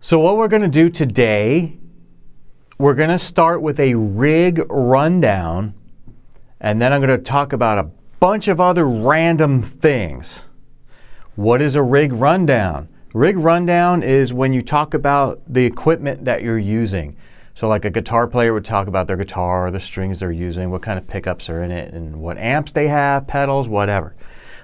So what we're going to do today, we're going to start with a rig rundown, and then I'm going to talk about a bunch of other random things. What is a rig rundown? Rig rundown is when you talk about the equipment that you're using. So like a guitar player would talk about their guitar or the strings they're using, what kind of pickups are in it, and what amps they have, pedals, whatever.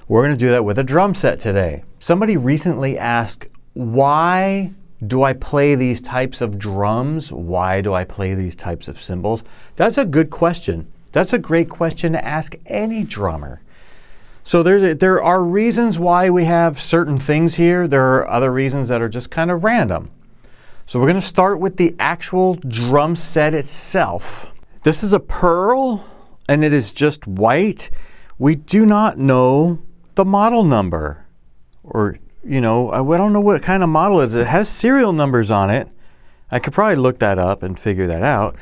We're going to do that with a drum set today. Somebody recently asked, why do I play these types of drums? Why do I play these types of cymbals? That's a good question. That's a great question to ask any drummer. So there are reasons why we have certain things here. There are other reasons that are just kind of random. So we're going to start with the actual drum set itself. This is a pearl, and it is just white. We do not know the model number, or I don't know what kind of model it is. It has serial numbers on it. I could probably look that up and figure that out.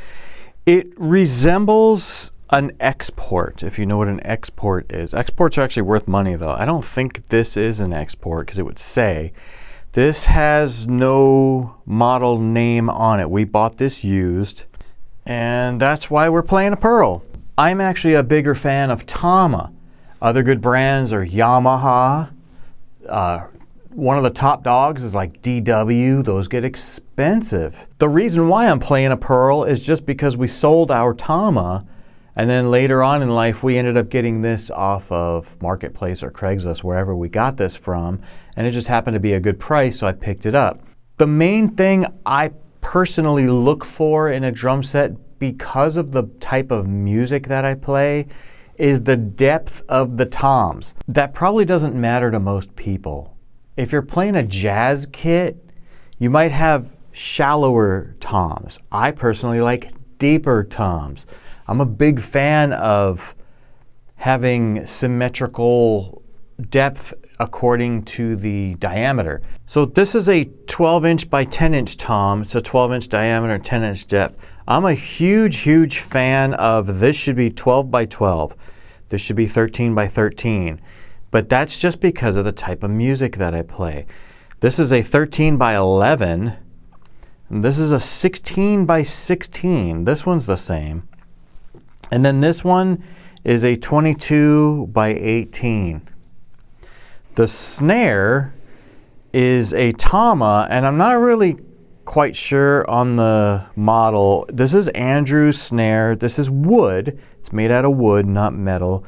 It resembles an export, if you know what an export is. Exports are actually worth money, though. I don't think this is an export because it would say. This has no model name on it. We bought this used, and that's why we're playing a pearl. I'm actually a bigger fan of Tama. Other good brands are Yamaha. One of the top dogs is like DW. Those get expensive. The reason why I'm playing a pearl is just because we sold our Tama, and then later on in life we ended up getting this off of Marketplace or Craigslist, wherever we got this from, and it just happened to be a good price, so I picked it up. The main thing I personally look for in a drum set, because of the type of music that I play, is the depth of the toms. That probably doesn't matter to most people. If you're playing a jazz kit, you might have shallower toms. I personally like deeper toms. I'm a big fan of having symmetrical depth according to the diameter. So this is a 12-inch by 10-inch tom. It's a 12-inch diameter, 10-inch depth. I'm a huge fan of this should be 12 by 12. This should be 13 by 13. But that's just because of the type of music that I play. This is a 13 by 11. And this is a 16 by 16. This one's the same. And then this one is a 22 by 18. The snare is a tama, and I'm not really quite sure on the model. This is Andrew's snare. This is wood. It's made out of wood, not metal.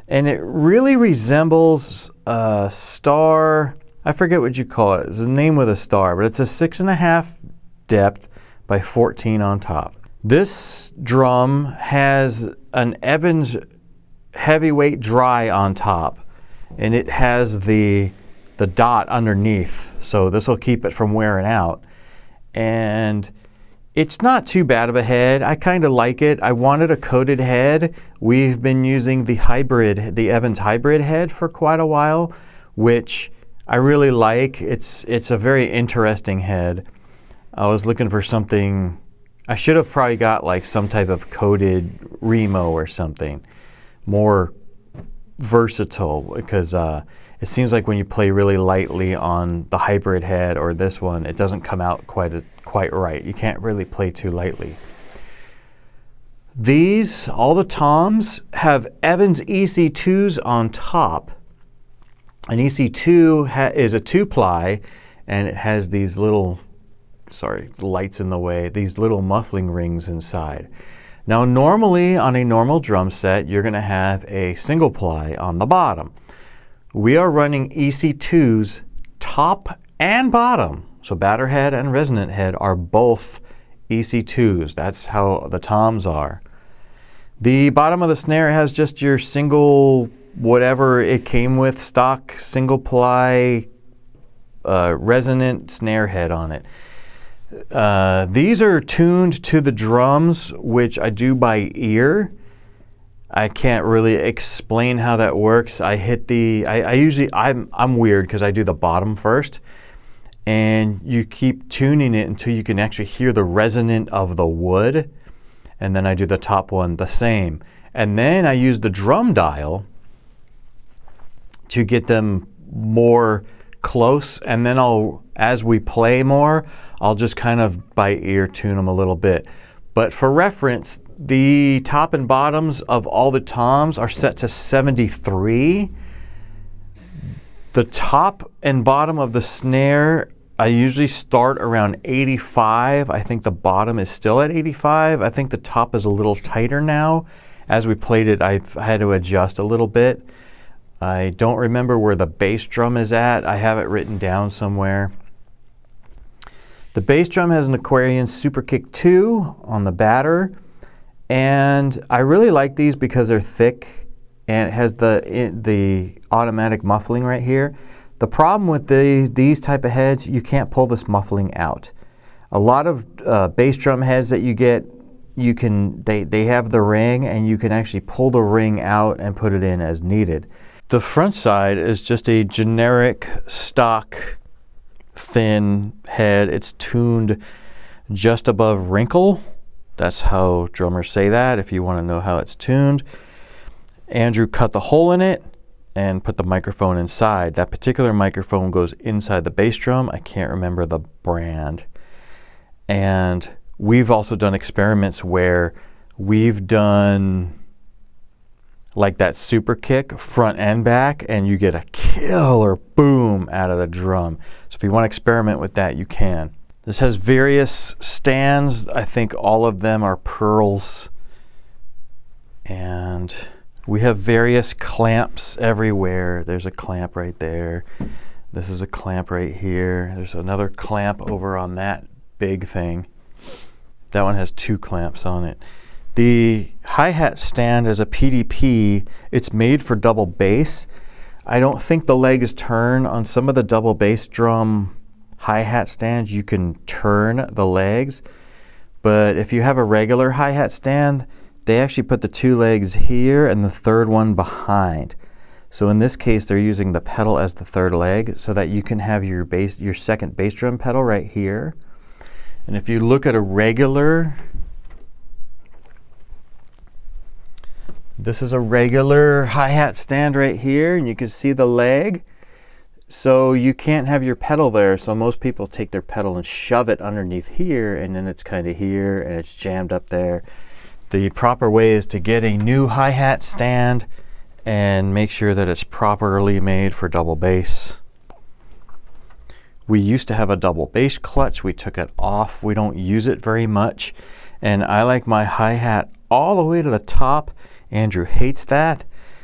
And it really resembles a star. I forget what you call it. It's a name with a star, but it's a 6.5 depth by 14 on top. This drum has an Evans heavyweight dry on top, and it has the dot underneath, so this will keep it from wearing out. And it's not too bad of a head. I kind of like it. I wanted a coated head. We've been using the Evans hybrid head for quite a while, which I really like. It's a very interesting head. I was looking for something. I should have probably got like some type of coated Remo or something more versatile, because it seems like when you play really lightly on the hybrid head or this one, it doesn't come out quite right. You can't really play too lightly. All the toms have Evans EC2s on top. An EC2 is a 2-ply, and it has these little, sorry, lights in the way, these little muffling rings inside. Now normally on a normal drum set, you're going to have a single ply on the bottom. We are running EC2s top and bottom. So batter head and resonant head are both EC2s. That's how the toms are. The bottom of the snare has just your single, whatever it came with, stock single ply resonant snare head on it. These are tuned to the drums, which I do by ear. I can't really explain how that works. I hit I'm weird because I do the bottom first, and you keep tuning it until you can actually hear the resonant of the wood, and then I do the top one the same. And then I use the drum dial to get them more close, and then as we play more, I'll just kind of by ear tune them a little bit. But for reference, the top and bottoms of all the toms are set to 73. The top and bottom of the snare, I usually start around 85. I think the bottom is still at 85. I think the top is a little tighter now. As we played it, I've had to adjust a little bit. I don't remember where the bass drum is at. I have it written down somewhere. The bass drum has an Aquarian Super Kick 2 on the batter. And I really like these because they're thick and it has the automatic muffling right here. The problem with these type of heads, you can't pull this muffling out. A lot of bass drum heads that you get, they have the ring, and you can actually pull the ring out and put it in as needed. The front side is just a generic stock thin head. It's tuned just above wrinkle. That's how drummers say that if you want to know how it's tuned. Andrew cut the hole in it and put the microphone inside. That particular microphone goes inside the bass drum. I can't remember the brand. And we've also done experiments where we've done like that super kick front and back, and you get a killer boom out of the drum. So if you want to experiment with that, you can. This has various stands. I think all of them are pearls. And we have various clamps everywhere. There's a clamp right there. This is a clamp right here. There's another clamp over on that big thing. That one has 2 clamps on it. The hi-hat stand is a PDP. It's made for double bass. I don't think the legs turn. On some of the double bass drum hi-hat stands, you can turn the legs. But if you have a regular hi-hat stand, they actually put the 2 legs here and the third one behind. So in this case, they're using the pedal as the third leg so that you can have your second bass drum pedal right here. And if you look at a regular, this is a regular hi-hat stand right here, and you can see the leg. So you can't have your pedal there, so most people take their pedal and shove it underneath here, and then it's kind of here and it's jammed up there. The proper way is to get a new hi-hat stand and make sure that it's properly made for double bass. We used to have a double bass clutch. We took it off. We don't use it very much. And I like my hi-hat all the way to the top. Andrew hates that.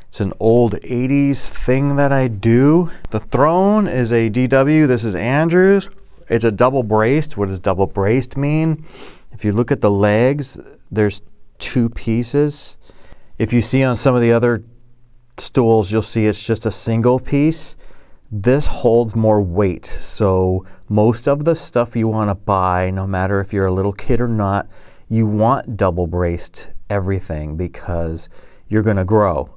It's an old 80s thing that I do. The throne is a DW. This is Andrew's. It's a double braced. What does double braced mean? If you look at the legs, there's 2 pieces. If you see on some of the other stools, you'll see it's just a single piece. This holds more weight. So most of the stuff you want to buy, no matter if you're a little kid or not, you want double braced everything because you're going to grow.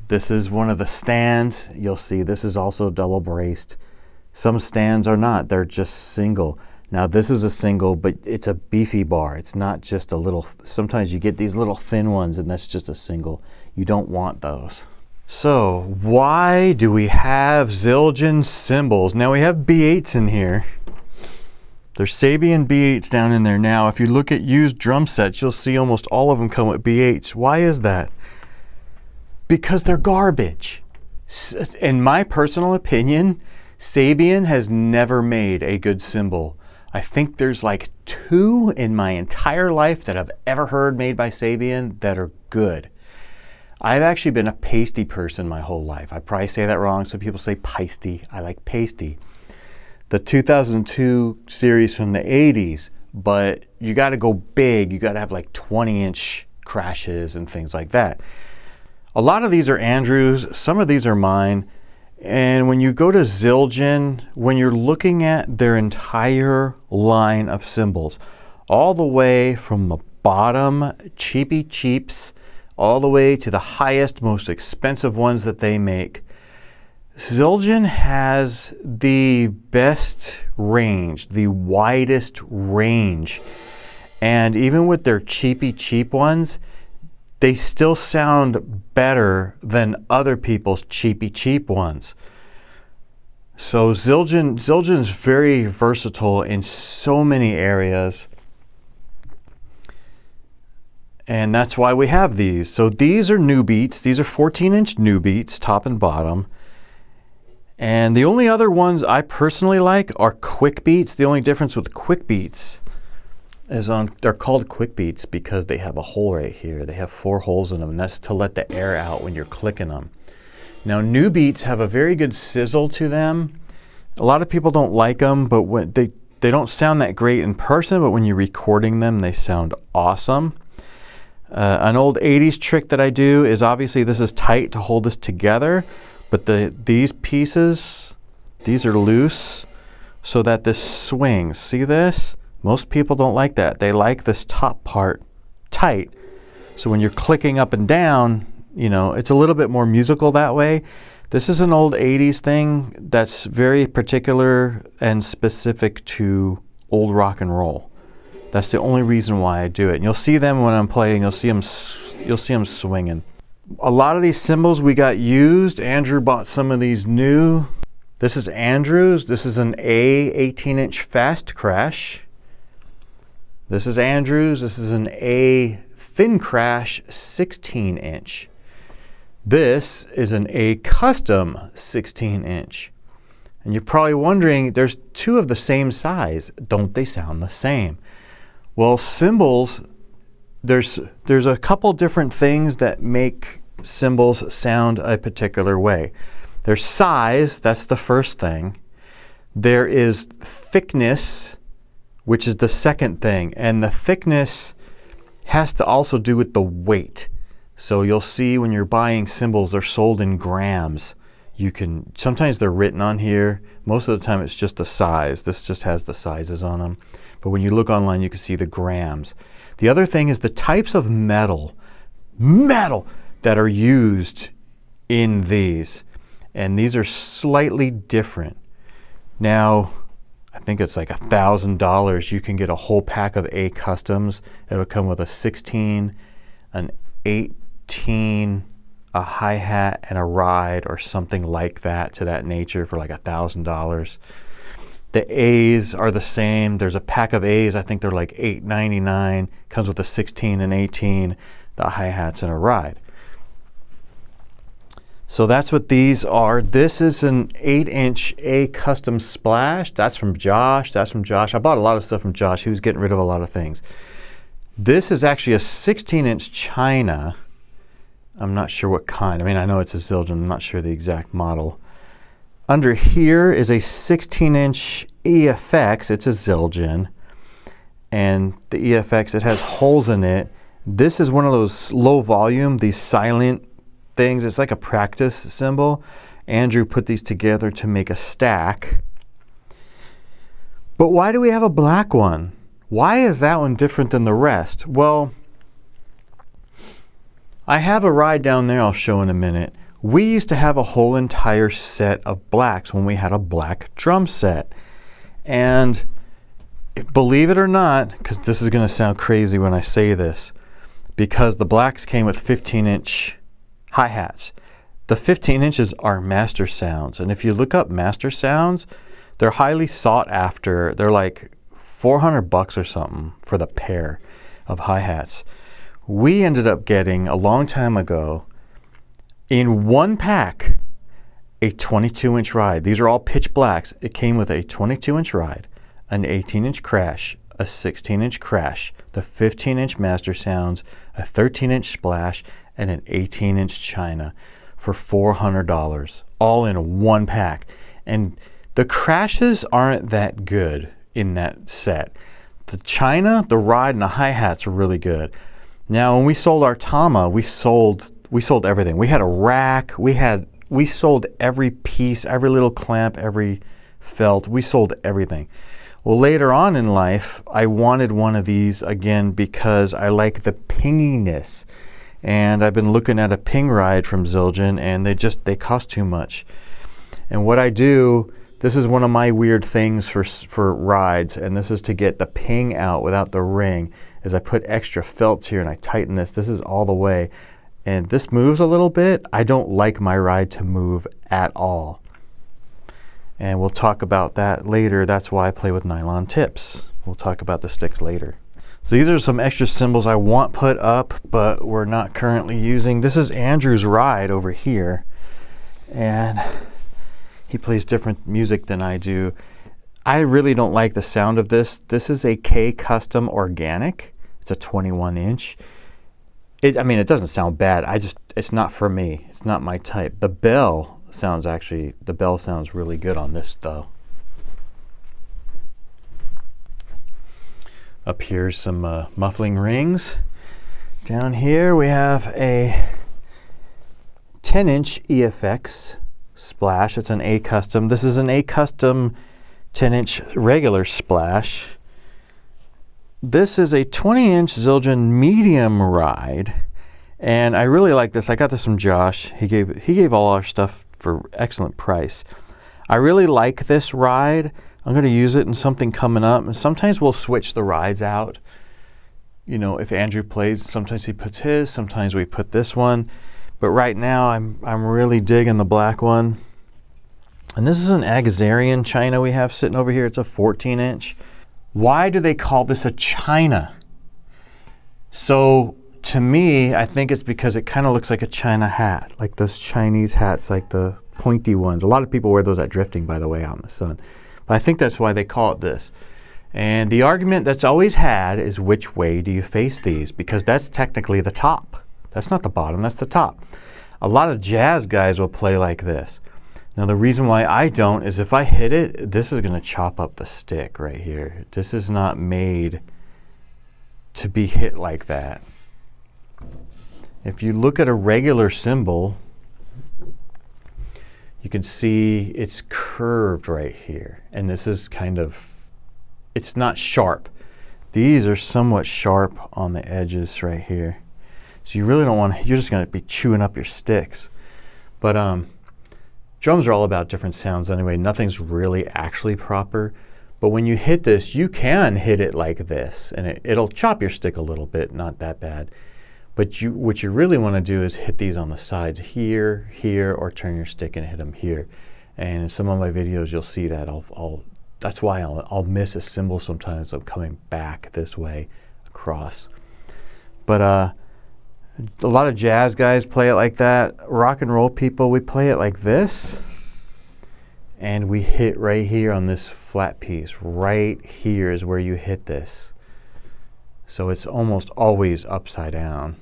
This is one of the stands. You'll see this is also double braced. Some stands are not. They're just single. Now this is a single, but it's a beefy bar. It's not just a little. Sometimes you get these little thin ones and that's just a single. You don't want those. So why do we have Zildjian cymbals? Now we have B8s in here. There's Sabian B8s down in there now. If you look at used drum sets, you'll see almost all of them come with B8s. Why is that? Because they're garbage. In my personal opinion, Sabian has never made a good cymbal. I think there's like 2 in my entire life that I've ever heard made by Sabian that are good. I've actually been a pasty person my whole life. I probably say that wrong. Some people say pasty. I like pasty. The 2002 series from the 80s, but you got to go big. You got to have like 20-inch crashes and things like that. A lot of these are Andrew's. Some of these are mine. And when you go to Zildjian, when you're looking at their entire line of cymbals, all the way from the bottom cheapy cheaps all the way to the highest, most expensive ones that they make, Zildjian has the best range, the widest range. And even with their cheapy cheap ones, they still sound better than other people's cheapy cheap ones. So Zildjian is very versatile in so many areas. And that's why we have these. So these are new beats. These are 14-inch new beats, top and bottom. And the only other ones I personally like are quick beats. The only difference with quick beats is they're called quick beats because they have a hole right here. They have 4 holes in them, and that's to let the air out when you're clicking them. Now new beats have a very good sizzle to them. A lot of people don't like them, but when they don't sound that great in person, but when you're recording them, they sound awesome. An old 80s trick that I do is obviously this is tight to hold this together, but these pieces, these are loose so that this swings. See this? Most people don't like that. They like this top part tight. So when you're clicking up and down, you know, it's a little bit more musical that way. This is an old 80s thing that's very particular and specific to old rock and roll. That's the only reason why I do it. And you'll see them when I'm playing. You'll see them swinging. A lot of these cymbals we got used. Andrew bought some of these new. This is Andrew's. This is an A 18-inch fast crash. This is Andrew's. This is an A thin crash 16-inch. This is an A custom 16-inch. And you're probably wondering, there's 2 of the same size. Don't they sound the same? Well, cymbals, there's a couple different things that make cymbals sound a particular way. There's size, that's the first thing. There is thickness, which is the second thing. And the thickness has to also do with the weight. So you'll see when you're buying cymbals, they're sold in grams. Sometimes they're written on here. Most of the time it's just the size. This just has the sizes on them. But when you look online, you can see the grams. The other thing is the types of metal that are used in these. And these are slightly different. Now, I think it's like $1,000. You can get a whole pack of A customs. It'll come with a 16, an 18, a hi-hat, and a ride, or something like that to that nature for like $1,000. The A's are the same. There's a pack of A's. I think they're like $8.99. Comes with a 16 and 18, the hi-hats, and a ride. So that's what these are. This is an 8-inch A custom splash. That's from Josh. That's from Josh. I bought a lot of stuff from Josh. He was getting rid of a lot of things. This is actually a 16-inch China. I'm not sure what kind. I mean, I know it's a Zildjian. I'm not sure the exact model. Under here is a 16-inch EFX. It's a Zildjian. And the EFX, it has holes in it. This is one of those low volume, these silent things. It's like a practice cymbal. Andrew put these together to make a stack. But why do we have a black one? Why is that one different than the rest? Well, I have a ride down there I'll show in a minute. We used to have a whole entire set of blacks when we had a black drum set. And believe it or not, because this is going to sound crazy when I say this, because the blacks came with 15-inch hi-hats. The 15 inches are master sounds. And if you look up master sounds, they're highly sought after. They're like $400 or something for the pair of hi-hats. We ended up getting, a long time ago, in one pack, a 22-inch ride. These are all pitch blacks. It came with a 22-inch ride, an 18-inch crash, a 16-inch crash, the 15-inch master sounds, a 13-inch splash, and an 18-inch China for $400, all in one pack. And the crashes aren't that good in that set. The China, the ride, and the hi-hats are really good. Now, when we sold our tama, we sold everything. We had a rack. We sold every piece, every little clamp, every felt. We sold everything. Well, later on in life, I wanted one of these again because I like the pinginess. And I've been looking at a ping ride from Zildjian, and they cost too much. And what I do, this is one of my weird things for rides, and this is to get the ping out without the ring, is I put extra felts here and I tighten this. This is all the way. And this moves a little bit. I don't like my ride to move at all. And we'll talk about that later. That's why I play with nylon tips. We'll talk about the sticks later. So these are some extra cymbals I want put up, but we're not currently using. This is Andrew's ride over here, and he plays different music than I do. I really don't like the sound of this. This is a K Custom Organic. It's a 21-inch. I mean, it doesn't sound bad. It's not for me. It's not my type. The bell sounds really good on this though. Up here's some muffling rings. Down here we have a 10-inch EFX splash. It's an A Custom. This is an A Custom 10-inch regular splash. This is a 20-inch Zildjian medium ride, and I really like this. I got this from Josh. He gave all our stuff for excellent price. I really like this ride. I'm going to use it in something coming up, and sometimes we'll switch the rides out. You know, if Andrew plays, sometimes he puts his, sometimes we put this one. But right now, I'm really digging the black one. And this is an Agazarian China we have sitting over here. It's a 14-inch. Why do they call this a China? So to me, I think it's because it kind of looks like a China hat, like those Chinese hats, like the pointy ones. A lot of people wear those at drifting, by the way, out in the sun. But I think that's why they call it this. And the argument that's always had is, which way do you face these? Because that's technically the top. That's not the bottom, that's the top. A lot of jazz guys will play like this. Now the reason why I don't is if I hit it, this is going to chop up the stick right here. This is not made to be hit like that. If you look at a regular cymbal, you can see it's curved right here. And this is kind of, it's not sharp. These are somewhat sharp on the edges right here. So you really don't want, you're just going to be chewing up your sticks. But drums are all about different sounds anyway. Nothing's really actually proper. But when you hit this, you can hit it like this, and it'll chop your stick a little bit, not that bad. But what you really want to do is hit these on the sides here, here, or turn your stick and hit them here. And in some of my videos, you'll see that that's why I'll miss a cymbal sometimes. I'm coming back this way across. But a lot of jazz guys play it like that. Rock and roll people, we play it like this. And we hit right here on this flat piece. Right here is where you hit this. So it's almost always upside down.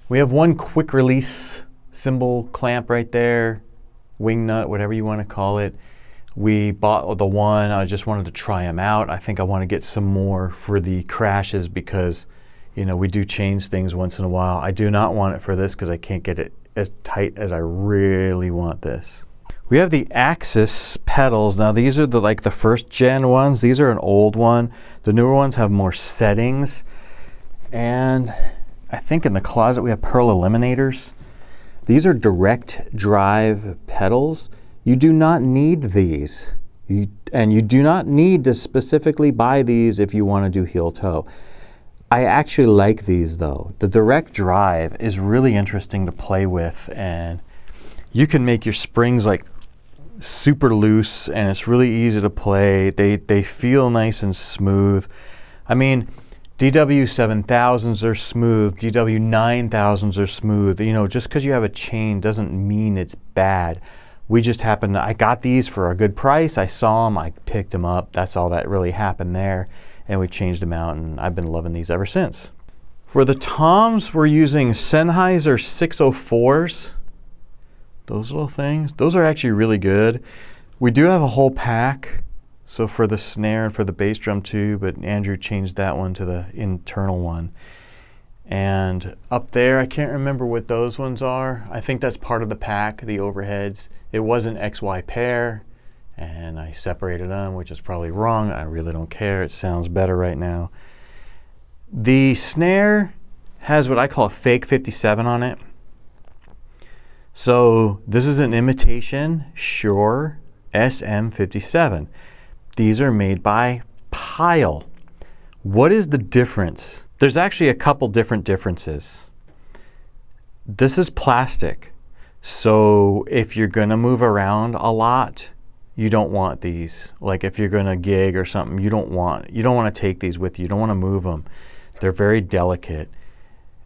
We have one quick release cymbal clamp right there, wing nut, whatever you want to call it. We bought the one, I just wanted to try them out. I think I want to get some more for the crashes because, you know, we do change things once in a while. I do not want it for this because I can't get it as tight as I really want this. We have the Axis pedals. Now these are like the first gen ones. These are an old one. The newer ones have more settings. And I think in the closet we have Pearl Eliminators. These are direct drive pedals. You do not need these. And you do not need to specifically buy these if you want to do heel toe. I actually like these though. The direct drive is really interesting to play with, and you can make your springs like super loose, and it's really easy to play. They feel nice and smooth. I mean, DW 7000s are smooth, DW 9000s are smooth. You know, just because you have a chain doesn't mean it's bad. We just happened to, I got these for a good price. I saw them, I picked them up. That's all that really happened there. And we changed them out, and I've been loving these ever since. For the toms, we're using Sennheiser 604s. Those little things, those are actually really good. We do have a whole pack, so for the snare and for the bass drum too, but Andrew changed that one to the internal one. And up there, I can't remember what those ones are. I think that's part of the pack, the overheads. It was an XY pair, and I separated them, which is probably wrong. I really don't care. It sounds better right now. The snare has what I call a fake 57 on it. So this is an imitation Shure SM57. These are made by Pyle. What is the difference? There's actually a couple different differences. This is plastic. So if you're gonna move around a lot, you don't want these. Like if you're gonna gig or something, you don't want to take these with you. You don't want to move them. They're very delicate.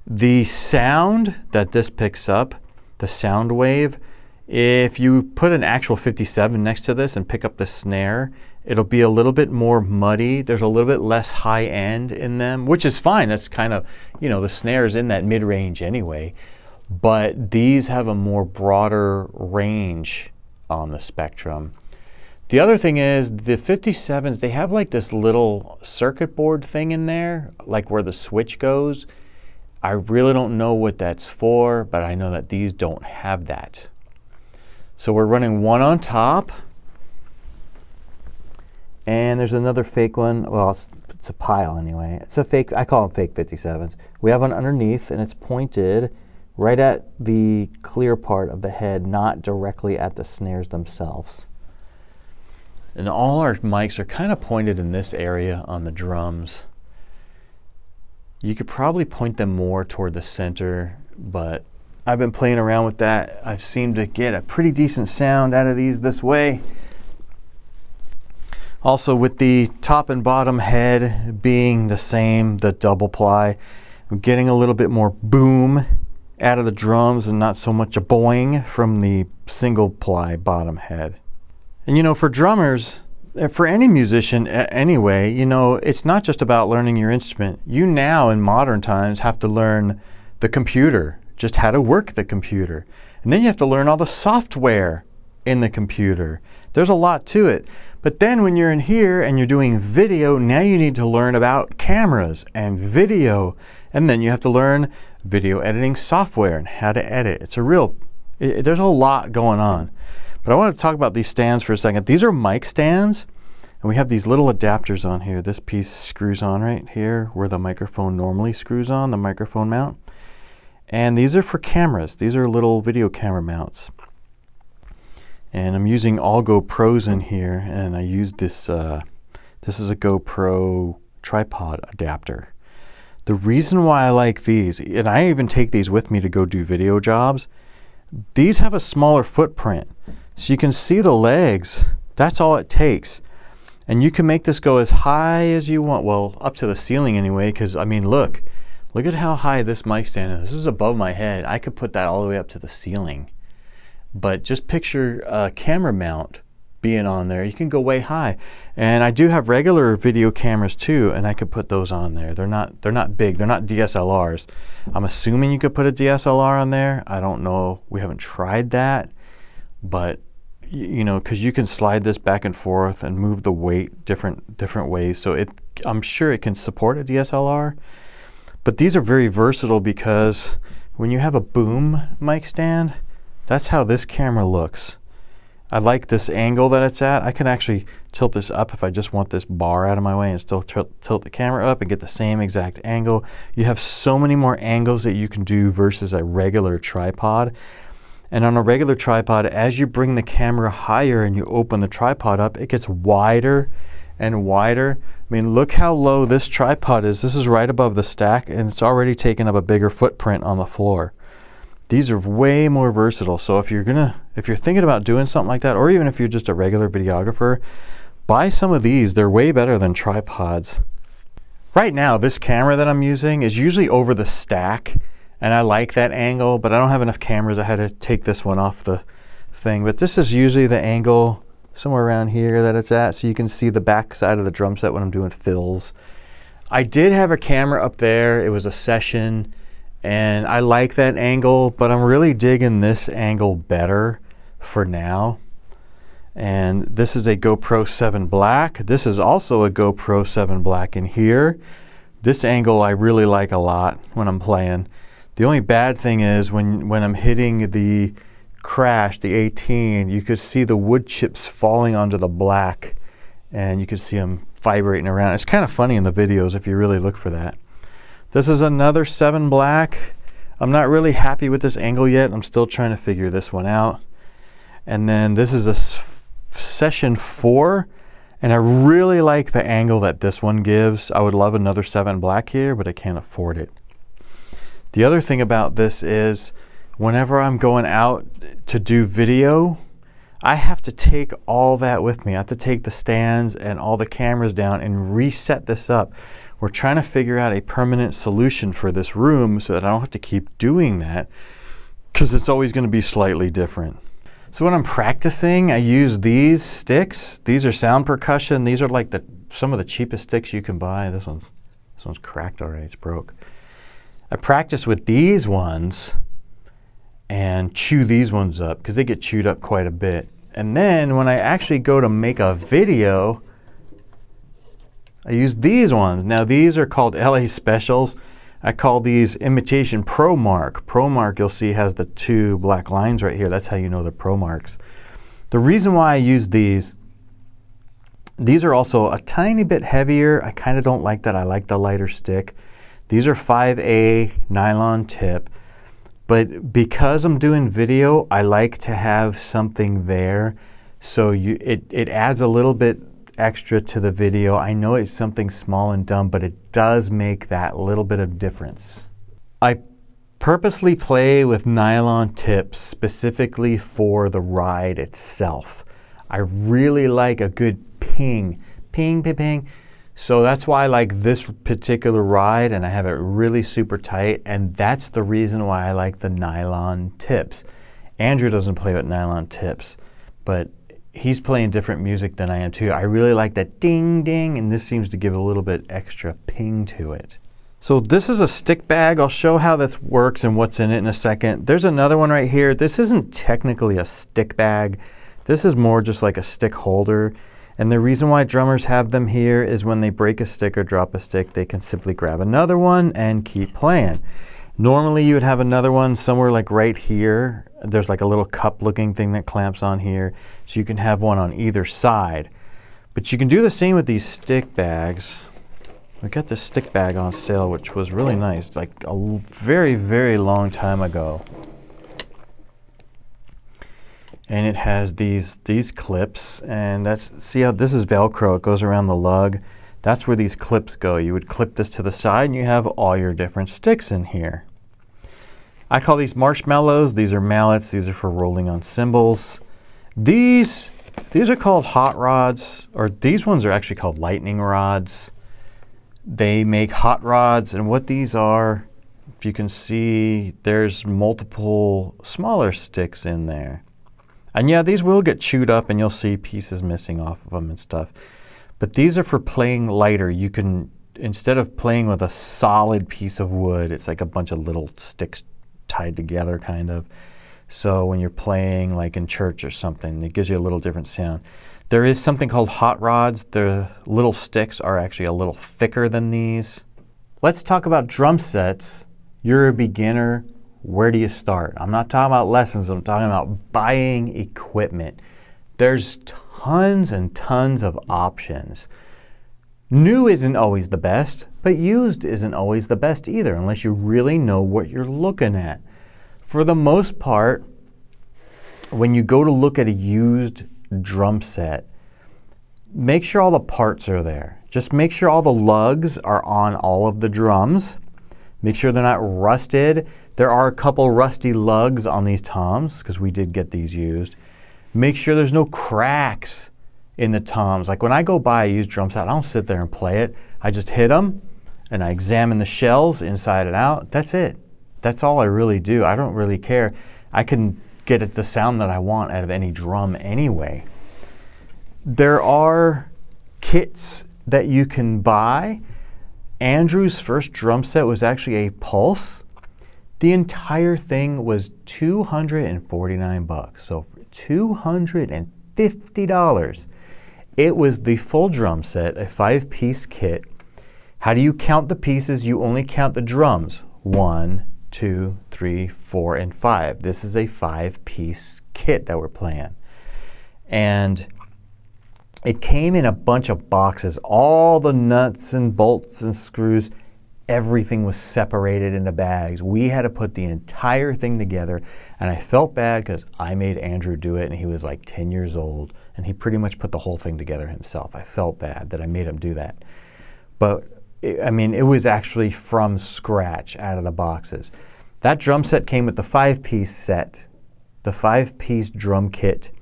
The sound that this picks up, the sound wave, if you put an actual 57 next to this and pick up the snare, it'll be a little bit more muddy. There's a little bit less high end in them, which is fine. That's kind of, you know, the snare is in that mid-range anyway. But these have a more broader range on the spectrum. The other thing is the 57s, they have like this little circuit board thing in there, like where the switch goes. I really don't know what that's for, but I know that these don't have that. So we're running one on top. And there's another fake one. Well, it's a pile anyway. It's a fake, I call them fake 57s. We have one underneath, and it's pointed right at the clear part of the head, not directly at the snares themselves. And all our mics are kind of pointed in this area on the drums. You could probably point them more toward the center, but I've been playing around with that. I've seemed to get a pretty decent sound out of these this way. Also, with the top and bottom head being the same, the double ply, I'm getting a little bit more boom out of the drums and not so much a boing from the single ply bottom head. And you know, for drummers, for any musician anyway, you know, it's not just about learning your instrument. You now in modern times have to learn the computer, just how to work the computer. And then you have to learn all the software in the computer. There's a lot to it. But then when you're in here and you're doing video, now you need to learn about cameras and video. And then you have to learn video editing software and how to edit. It's a real, there's a lot going on. But I want to talk about these stands for a second. These are mic stands, and we have these little adapters on here. This piece screws on right here where the microphone normally screws on, the microphone mount. And these are for cameras. These are little video camera mounts. And I'm using all GoPros in here, and I used this, this is a GoPro tripod adapter. The reason why I like these, and I even take these with me to go do video jobs, these have a smaller footprint. So you can see the legs. That's all it takes. And you can make this go as high as you want. Well, up to the ceiling anyway, because I mean, look at how high this mic stand is. This is above my head. I could put that all the way up to the ceiling. But just picture a camera mount being on there. You can go way high. And I do have regular video cameras too, and I could put those on there. They're not big. They're not DSLRs. I'm assuming you could put a DSLR on there. I don't know. We haven't tried that. But you know, because you can slide this back and forth and move the weight different ways. So I'm sure it can support a DSLR. But these are very versatile because when you have a boom mic stand, that's how this camera looks. I like this angle that it's at. I can actually tilt this up if I just want this bar out of my way and still tilt the camera up and get the same exact angle. You have so many more angles that you can do versus a regular tripod. And on a regular tripod, as you bring the camera higher and you open the tripod up, it gets wider and wider. I mean, look how low this tripod is. This is right above the stack, and it's already taken up a bigger footprint on the floor. These are way more versatile. So if you're thinking about doing something like that, or even if you're just a regular videographer, buy some of these. They're way better than tripods. Right now, this camera that I'm using is usually over the stack, and I like that angle, but I don't have enough cameras. I had to take this one off the thing. But this is usually the angle somewhere around here that it's at, so you can see the back side of the drum set when I'm doing fills. I did have a camera up there. It was a Session, and I like that angle, but I'm really digging this angle better for now. And this is a GoPro 7 Black. This is also a GoPro 7 Black in here. This angle I really like a lot when I'm playing. The only bad thing is when I'm hitting the crash, the 18, you could see the wood chips falling onto the black, and you could see them vibrating around. It's kind of funny in the videos if you really look for that. This is another 7 Black. I'm not really happy with this angle yet. I'm still trying to figure this one out. And then this is a Session 4, and I really like the angle that this one gives. I would love another 7 Black here, but I can't afford it. The other thing about this is whenever I'm going out to do video, I have to take all that with me. I have to take the stands and all the cameras down and reset this up. We're trying to figure out a permanent solution for this room so that I don't have to keep doing that, because it's always going to be slightly different. So when I'm practicing, I use these sticks. These are sound percussion. These are like some of the cheapest sticks you can buy. This one's cracked already. It's broke. I practice with these ones and chew these ones up because they get chewed up quite a bit. And then when I actually go to make a video, I use these ones. Now these are called LA Specials. I call these Imitation Pro Mark. Pro Mark, you'll see, has the 2 black lines right here. That's how you know they're Pro Marks. The reason why I use these are also a tiny bit heavier. I kind of don't like that. I like the lighter stick. These are 5A nylon tip. But because I'm doing video, I like to have something there. So it adds a little bit extra to the video. I know it's something small and dumb, but it does make that little bit of difference. I purposely play with nylon tips specifically for the ride itself. I really like a good ping, ping, ping, ping. So that's why I like this particular ride, and I have it really super tight, and that's the reason why I like the nylon tips. Andrew doesn't play with nylon tips, but he's playing different music than I am too. I really like that ding ding, and this seems to give a little bit extra ping to it. So this is a stick bag. I'll show how this works and what's in it in a second. There's another one right here. This isn't technically a stick bag. This is more just like a stick holder. And the reason why drummers have them here is when they break a stick or drop a stick, they can simply grab another one and keep playing. Normally you would have another one somewhere like right here. There's like a little cup looking thing that clamps on here. So you can have one on either side. But you can do the same with these stick bags. We got this stick bag on sale, which was really nice, like a very, very long time ago. And it has these clips, and see how this is Velcro, it goes around the lug. That's where these clips go. You would clip this to the side and you have all your different sticks in here. I call these marshmallows. These are mallets. These are for rolling on cymbals. These are called hot rods, or these ones are actually called lightning rods. They make hot rods, and what these are, if you can see, there's multiple smaller sticks in there. And yeah, these will get chewed up and you'll see pieces missing off of them and stuff. But these are for playing lighter. You can, instead of playing with a solid piece of wood, it's like a bunch of little sticks tied together kind of. So when you're playing like in church or something, it gives you a little different sound. There is something called hot rods. The little sticks are actually a little thicker than these. Let's talk about drum sets. You're a beginner. Where do you start? I'm not talking about lessons. I'm talking about buying equipment. There's tons and tons of options. New isn't always the best, but used isn't always the best either, unless you really know what you're looking at. For the most part, when you go to look at a used drum set, make sure all the parts are there. Just make sure all the lugs are on all of the drums. Make sure they're not rusted. There are a couple rusty lugs on these toms, because we did get these used. Make sure there's no cracks in the toms. Like when I go buy a used drum set, I don't sit there and play it. I just hit them and I examine the shells inside and out. That's it. That's all I really do. I don't really care. I can get it the sound that I want out of any drum anyway. There are kits that you can buy. Andrew's first drum set was actually a Pulse. The entire thing was $249, so $250. It was the full drum set, a 5-piece kit. How do you count the pieces? You only count the drums. 1, 2, 3, 4, and 5. This is a 5-piece kit that we're playing. And it came in a bunch of boxes. All the nuts and bolts and screws, everything was separated into bags. We had to put the entire thing together, and I felt bad because I made Andrew do it, and he was like 10 years old, and he pretty much put the whole thing together himself. I felt bad that I made him do that. But, I mean, it was actually from scratch out of the boxes. That drum set came with the 5-piece set, the 5-piece drum kit,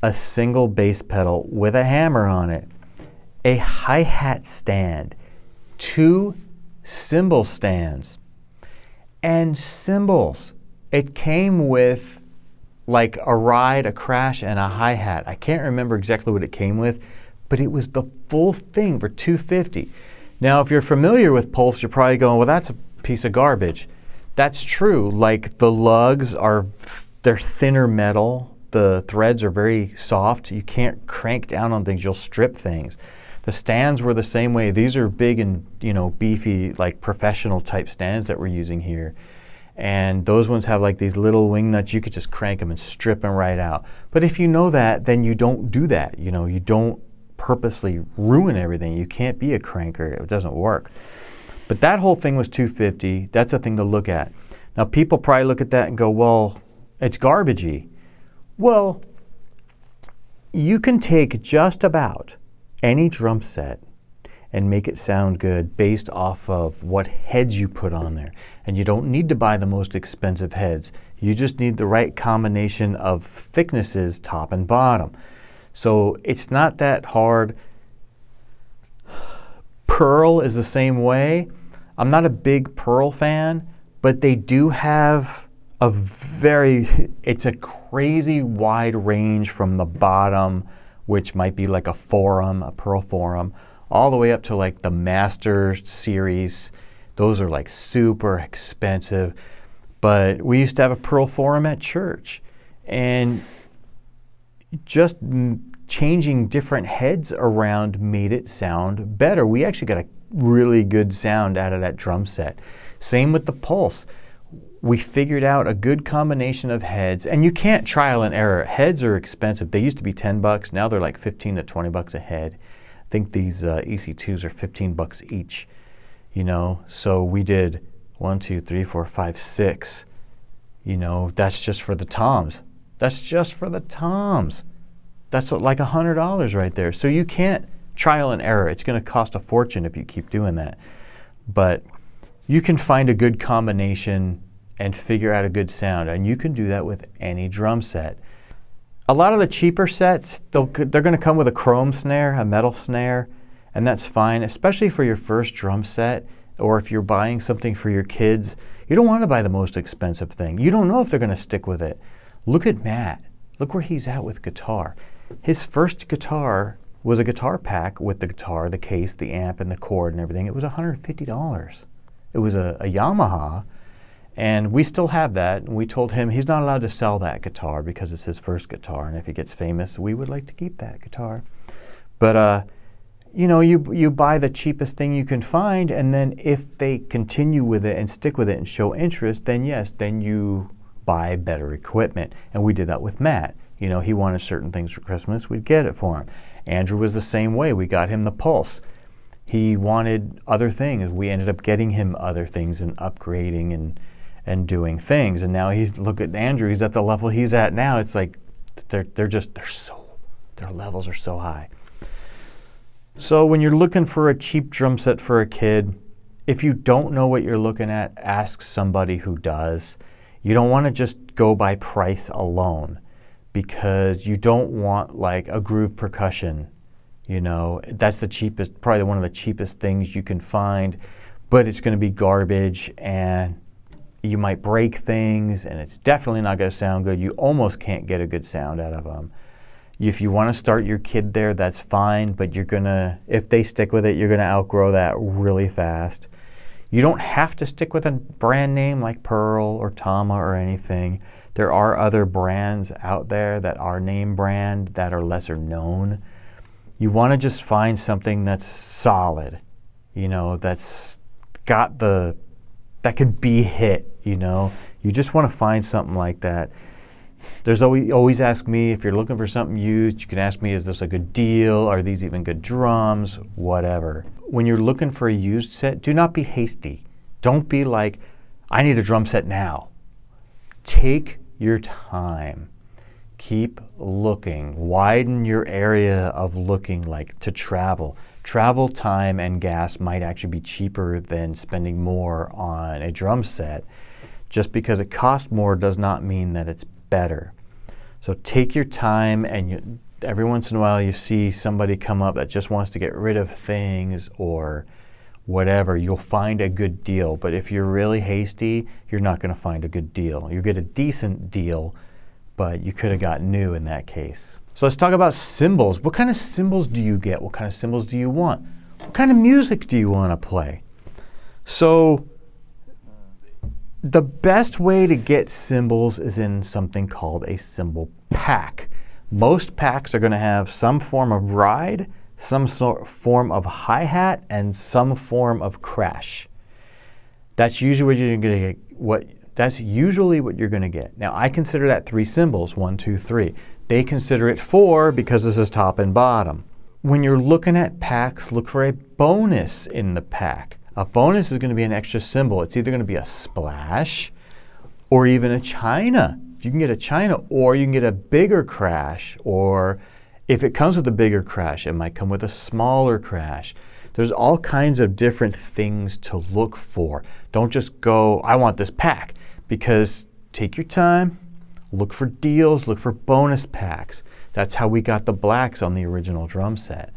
a single bass pedal with a hammer on it, a hi-hat stand, 2 cymbal stands, and cymbals. It came with like a ride, a crash, and a hi-hat. I can't remember exactly what it came with, but it was the full thing for $250. Now, if you're familiar with Pulse, you're probably going, well, that's a piece of garbage. That's true. Like the lugs they're thinner metal. The threads are very soft. You can't crank down on things. You'll strip things. The stands were the same way. These are big and, you know, beefy, like professional type stands that we're using here. And those ones have like these little wing nuts. You could just crank them and strip them right out. But if you know that, then you don't do that. You know, you don't purposely ruin everything. You can't be a cranker. It doesn't work. But that whole thing was $250. That's a thing to look at. Now, people probably look at that and go, well, it's garbagey. Well, you can take just about any drum set and make it sound good based off of what heads you put on there. And you don't need to buy the most expensive heads. You just need the right combination of thicknesses, top and bottom. So it's not that hard. Pearl is the same way. I'm not a big Pearl fan, but they do have it's a crazy wide range from the bottom, which might be like a Forum, a Pearl Forum, all the way up to like the Master series. Those are like super expensive. But we used to have a Pearl Forum at church, and just changing different heads around made it sound better. We actually got a really good sound out of that drum set. Same with the Pulse. We figured out a good combination of heads, and you can't trial and error. Heads are expensive. They used to be $10. Now they're like 15 to 20 bucks a head. I think these EC2s are 15 bucks each, you know. So we did 1, 2, 3, 4, 5, 6. You know, that's just for the toms. That's just for the toms. That's like $100 right there. So you can't trial and error. It's going to cost a fortune if you keep doing that. But you can find a good combination and figure out a good sound, and you can do that with any drum set. A lot of the cheaper sets, they're going to come with a chrome snare, a metal snare, and that's fine, especially for your first drum set, or if you're buying something for your kids. You don't want to buy the most expensive thing. You don't know if they're going to stick with it. Look at Matt. Look where he's at with guitar. His first guitar was a guitar pack with the guitar, the case, the amp, and the cord and everything. It was $150. It was a Yamaha, and we still have that. And we told him he's not allowed to sell that guitar because it's his first guitar, and if he gets famous, we would like to keep that guitar. But you know, you buy the cheapest thing you can find, and then if they continue with it and stick with it and show interest, then yes, then you buy better equipment. And we did that with Matt. You know, he wanted certain things for Christmas, we'd get it for him. Andrew was the same way. We got him the Pulse. He wanted other things. We ended up getting him other things and upgrading and doing things. And now look at Andrew, he's at the level he's at now. It's like their levels are so high. So when you're looking for a cheap drum set for a kid, if you don't know what you're looking at, ask somebody who does. You don't want to just go by price alone, because you don't want like a groove percussion. You know, that's the cheapest, probably one of the cheapest things you can find, but it's going to be garbage, and you might break things, and it's definitely not going to sound good. You almost can't get a good sound out of them. If you want to start your kid there, that's fine, but if they stick with it, you're going to outgrow that really fast. You don't have to stick with a brand name like Pearl or Tama or anything. There are other brands out there that are name brand that are lesser known. You want to just find something that's solid, you know, that could be hit, you know. You just want to find something like that. There's always ask me if you're looking for something used. You can ask me, is this a good deal? Are these even good drums? Whatever. When you're looking for a used set, do not be hasty. Don't be like, I need a drum set now. Take your time. Keep looking. Widen your area of looking, like to travel. Travel time and gas might actually be cheaper than spending more on a drum set. Just because it costs more does not mean that it's better. So take your time, and every once in a while you see somebody come up that just wants to get rid of things or whatever, you'll find a good deal. But if you're really hasty, you're not going to find a good deal. You get a decent deal, but you could have got new in that case. So let's talk about cymbals. What kind of cymbals do you get? What kind of cymbals do you want? What kind of music do you want to play? So the best way to get cymbals is in something called a cymbal pack. Most packs are going to have some form of ride, some form of hi-hat, and some form of crash. That's usually what you're going to get. That's usually what you're going to get. Now, I consider that 3 cymbals, 1, 2, 3. They consider it 4 because this is top and bottom. When you're looking at packs, look for a bonus in the pack. A bonus is going to be an extra cymbal. It's either going to be a splash or even a china. You can get a china, or you can get a bigger crash, or if it comes with a bigger crash, it might come with a smaller crash. There's all kinds of different things to look for. Don't just go, I want this pack, because take your time, look for deals, look for bonus packs. That's how we got the blacks on the original drum set.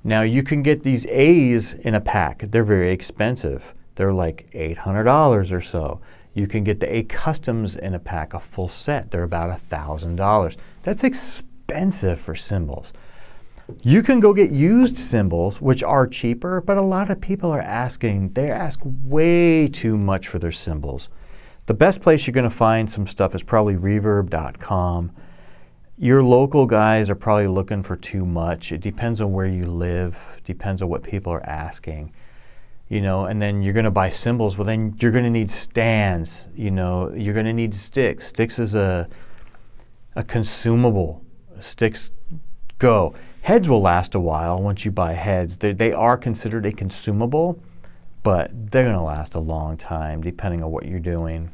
Now you can get these A's in a pack. They're very expensive. They're like $800 or so. You can get the A Customs in a pack, a full set. They're about $1,000. That's expensive for cymbals. You can go get used cymbals, which are cheaper, but a lot of people are asking, they ask way too much for their cymbals. The best place you're going to find some stuff is probably reverb.com. Your local guys are probably looking for too much. It depends on where you live, depends on what people are asking. You know, and then you're going to buy cymbals. Well, then you're going to need stands. You know, you're going to need sticks. Sticks is a consumable. Sticks go. Heads will last a while once you buy heads. They are considered a consumable, but they're going to last a long time depending on what you're doing.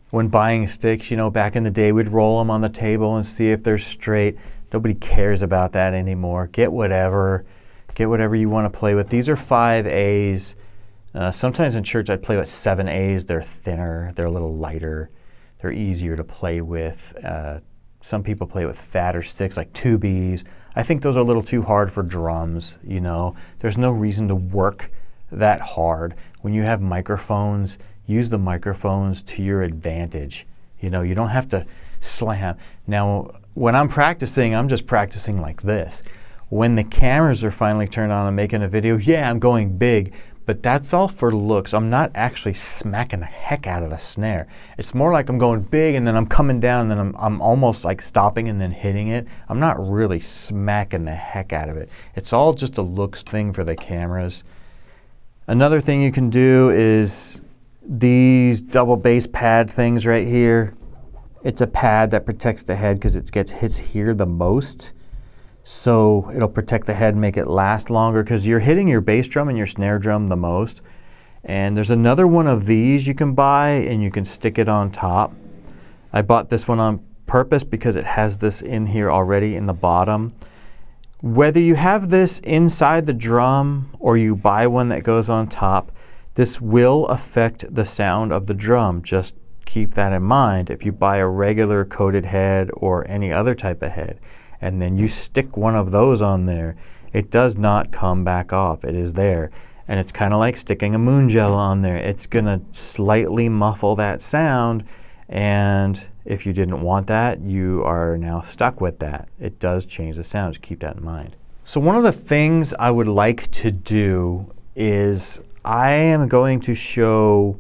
When buying sticks, you know, back in the day, we'd roll them on the table and see if they're straight. Nobody cares about that anymore. Get whatever you want to play with. These are 5 A's. Sometimes in church I'd play with 7 A's. They're thinner, they're a little lighter, they're easier to play with. Some people play with fatter sticks like 2 B's. I think those are a little too hard for drums, you know. There's no reason to work that hard. When you have microphones, use the microphones to your advantage. You know, you don't have to slam. Now, when I'm practicing, I'm just practicing like this. When the cameras are finally turned on and making a video, yeah, I'm going big, but that's all for looks. I'm not actually smacking the heck out of the snare. It's more like I'm going big and then I'm coming down and then I'm almost like stopping and then hitting it. I'm not really smacking the heck out of it. It's all just a looks thing for the cameras. Another thing you can do is these double bass pad things right here. It's a pad that protects the head because it hits here the most. So it'll protect the head and make it last longer because you're hitting your bass drum and your snare drum the most. And there's another one of these you can buy and you can stick it on top. I bought this one on purpose because it has this in here already in the bottom. Whether you have this inside the drum or you buy one that goes on top, this will affect the sound of the drum. Just keep that in mind if you buy a regular coated head or any other type of head. And then you stick one of those on there, it does not come back off. It is there. And it's kind of like sticking a moon gel on there. It's going to slightly muffle that sound. And if you didn't want that, you are now stuck with that. It does change the sound. Just keep that in mind. So one of the things I would like to do is I am going to show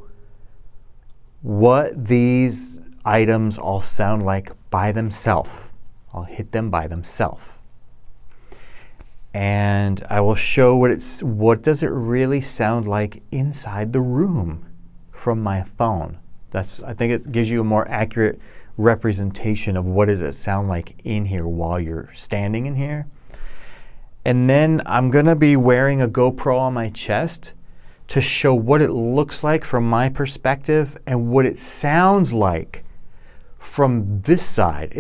what these items all sound like by themselves. I'll hit them by themselves. And I will show what does it really sound like inside the room from my phone. I think it gives you a more accurate representation of what does it sound like in here while you're standing in here. And then I'm going to be wearing a GoPro on my chest to show what it looks like from my perspective and what it sounds like from this side.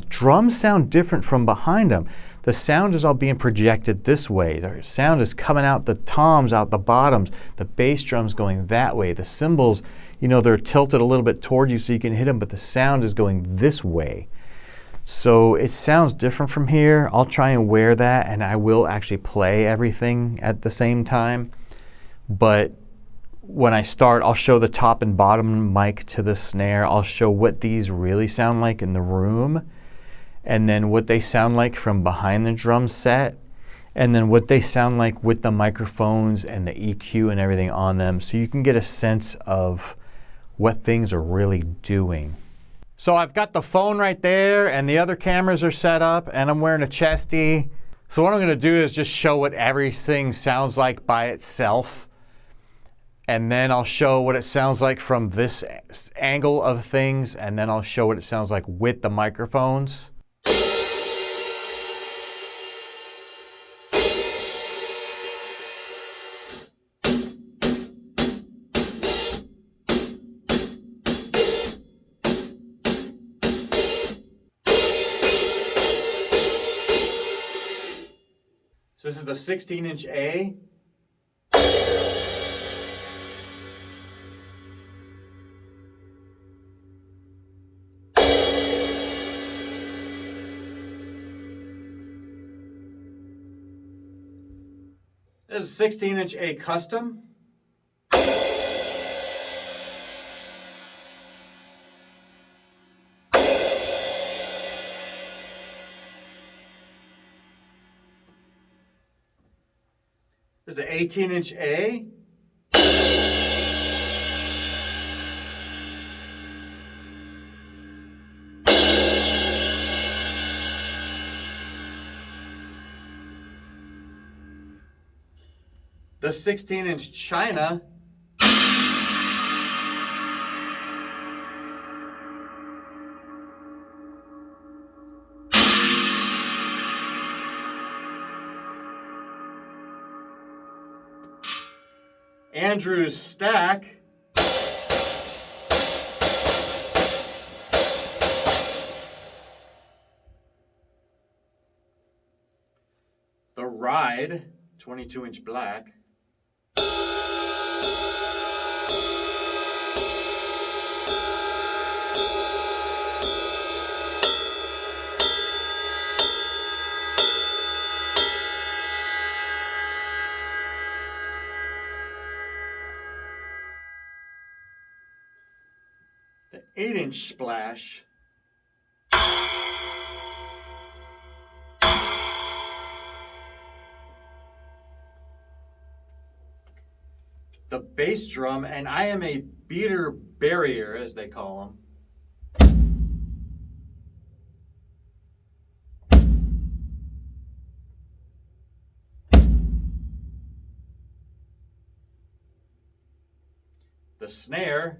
Drums sound different from behind them. the sound is all being projected this way. The sound is coming out the toms, out the bottoms, the bass drum's going that way. The cymbals, you know, they're tilted a little bit toward you so you can hit them, but the sound is going this way. So it sounds different from here. I'll try and wear that, and I will actually play everything at the same time. But when I start, I'll show the top and bottom mic to the snare. I'll show what these really sound like in the room, and then what they sound like from behind the drum set, and then what they sound like with the microphones and the EQ and everything on them, so you can get a sense of what things are really doing. So I've got the phone right there, and the other cameras are set up, and I'm wearing a chesty. So what I'm going to do is just show what everything sounds like by itself, and then I'll show what it sounds like from this angle of things, and then I'll show what it sounds like with the microphones. This is the 16-inch A. This is a 16-inch A custom. This is an 18-inch A. The 16-inch China. Andrew's stack. The Ride, 22-inch black. The 8-inch Splash. The bass drum, and I am a beater barrier, as they call them. The snare.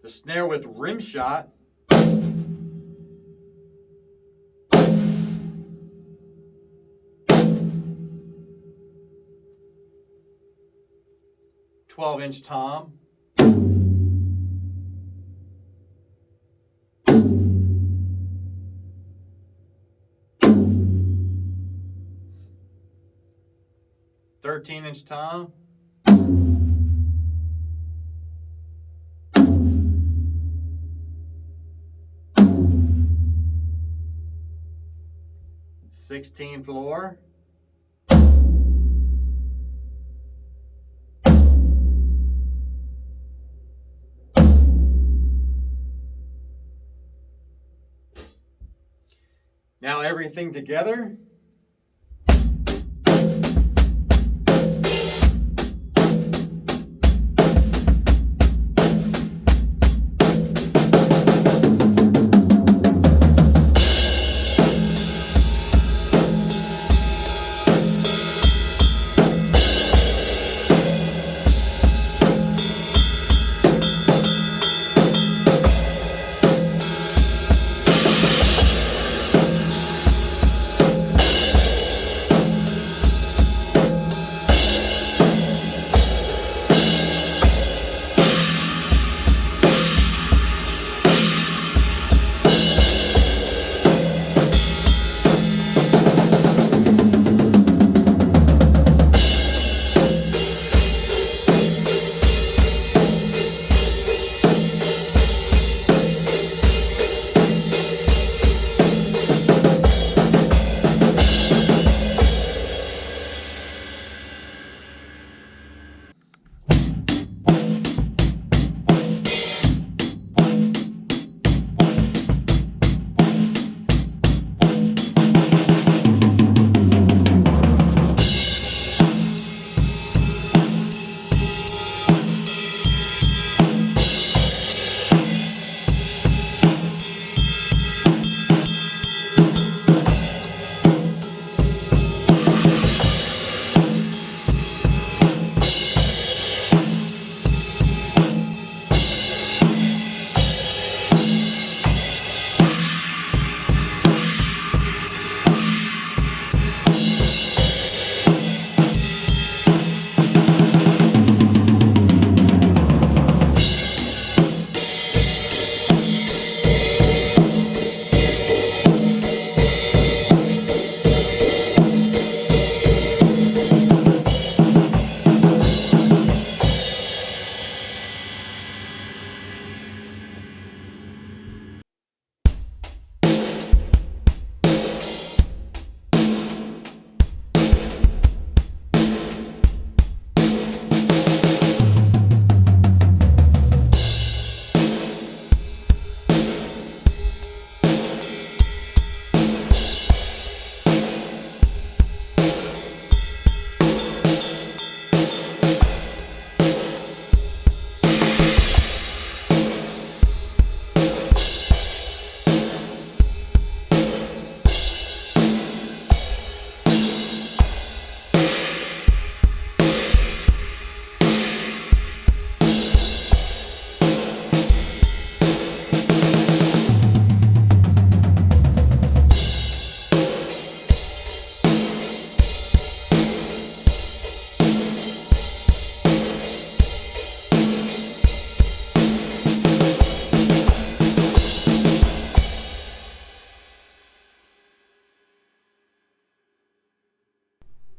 The snare with rim shot. "12-inch tom. "13-inch tom. "16 floor. Now everything together.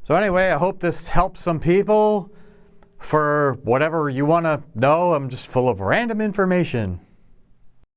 So anyway, I hope this helps some people. For whatever you want to know, I'm just full of random information.